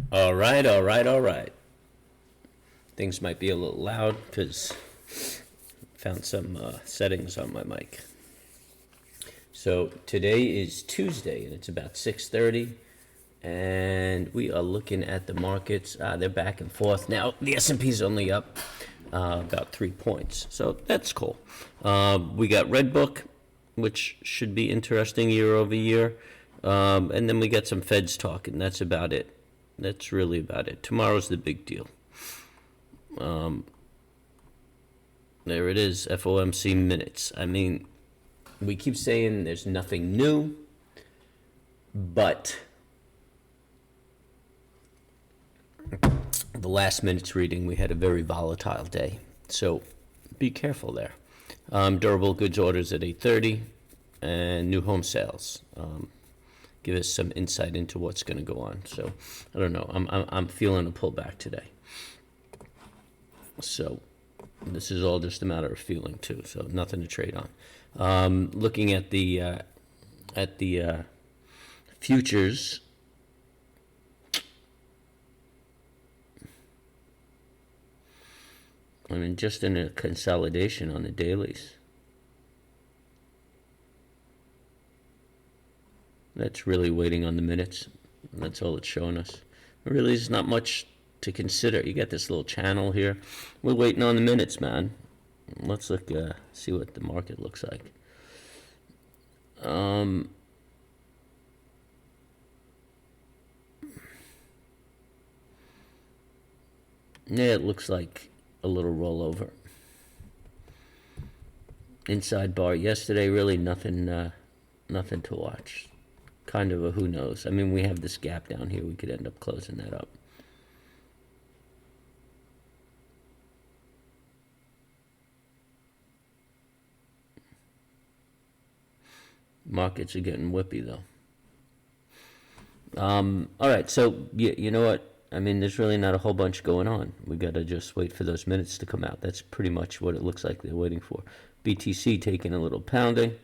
All right, all right, all right. Things might be a little loud because found some settings on my mic. So today is Tuesday and it's about 6:30, and we are looking at the markets. They're back and forth. Now the S&P is only up about 3 points, so that's cool. We got Red Book, which should be interesting year over year, and then we got some Feds talk, and that's about it. That's really about it. Tomorrow's the big deal. There it is, FOMC minutes. I mean, we keep saying there's nothing new, but the last minutes reading, we had a very volatile day. So be careful there. Durable goods orders at 8:30 and new home sales. Give us some insight into what's going to go on. So I don't know. I'm feeling a pullback today. So this is all just a matter of feeling too. So nothing to trade on. Looking at the futures. I mean, just in a consolidation on the dailies. That's really waiting on the minutes. That's all it's showing us. Really, there's not much to consider. You got this little channel here. We're waiting on the minutes, man. Let's look, see what the market looks like. Yeah, it looks like a little rollover. Inside bar yesterday, really nothing to watch. Kind of a who knows. I mean, we have this gap down here. We could end up closing that up. Markets are getting whippy, though. All right, so you know what? I mean, there's really not a whole bunch going on. We got to just wait for those minutes to come out. That's pretty much what it looks like they're waiting for. BTC taking a little pounding.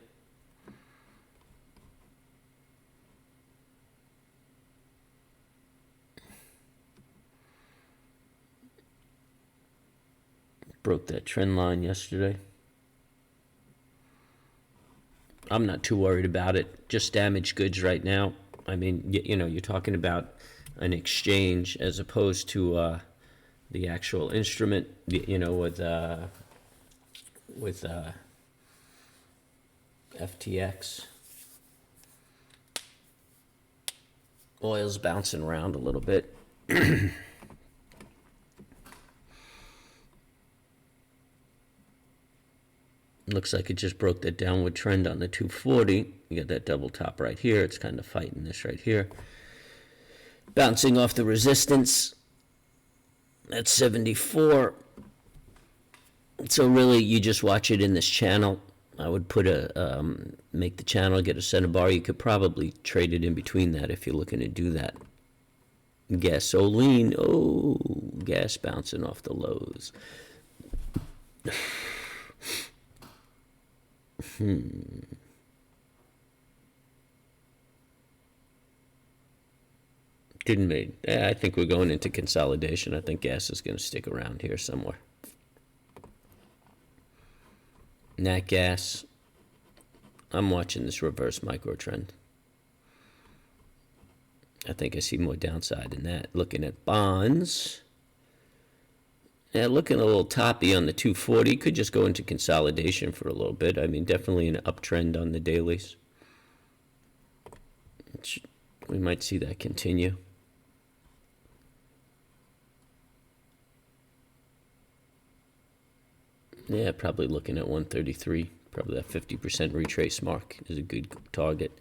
Broke that trend line yesterday. I'm not too worried about it. Just damaged goods right now. I mean, you know, you're talking about an exchange as opposed to the actual instrument. You know, with FTX. Oil's bouncing around a little bit. Looks like it just broke that downward trend on the 240. You got that double top right here. It's kind of fighting this right here. Bouncing off the resistance at 74. So really, you just watch it in this channel. I would put make the channel, get a center bar. You could probably trade it in between that if you're looking to do that. Gasoline. Oh, gas bouncing off the lows. Didn't mean. I think we're going into consolidation. I think gas is going to stick around here somewhere. Nat gas. I'm watching this reverse micro trend. I think I see more downside in that. Looking at bonds. Yeah, looking a little toppy on the 240. Could just go into consolidation for a little bit. I mean, definitely an uptrend on the dailies. We might see that continue. Yeah, probably looking at 133. Probably that 50% retrace mark is a good target.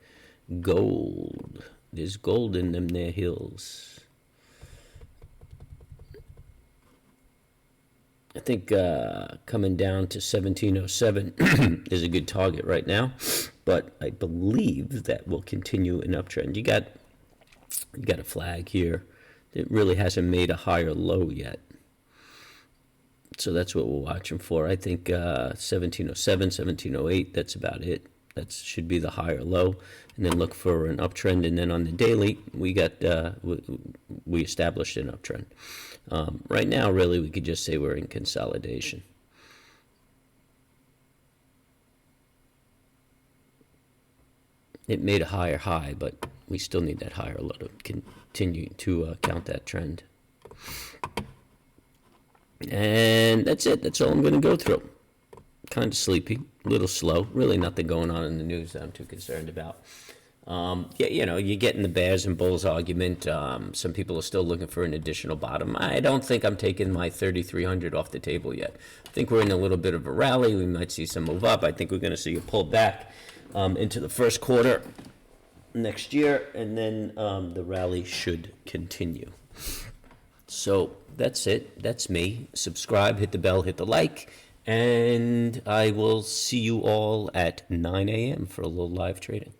Gold. There's gold in them there hills. I think coming down to 1707 is a good target right now, but I believe that will continue an uptrend. You got a flag here. It really hasn't made a higher low yet. So that's what we're watching for. I think 1707, 1708, that's about it. That should be the higher low, and then look for an uptrend. And then on the daily, we established an uptrend. Right now, really, we could just say we're in consolidation. It made a higher high, but we still need that higher low to continue to count that trend. And that's it. That's all I'm going to go through. Kind of sleepy, a little slow. Really nothing going on in the news that I'm too concerned about. Yeah, you know, you're getting the bears and bulls argument. Some people are still looking for an additional bottom. I don't think I'm taking my 3,300 off the table yet. I think we're in a little bit of a rally. We might see some move up. I think we're going to see a pull back into the first quarter next year, and then the rally should continue. So that's it. That's me. Subscribe, hit the bell, hit the like, and I will see you all at 9 a.m. for a little live trading.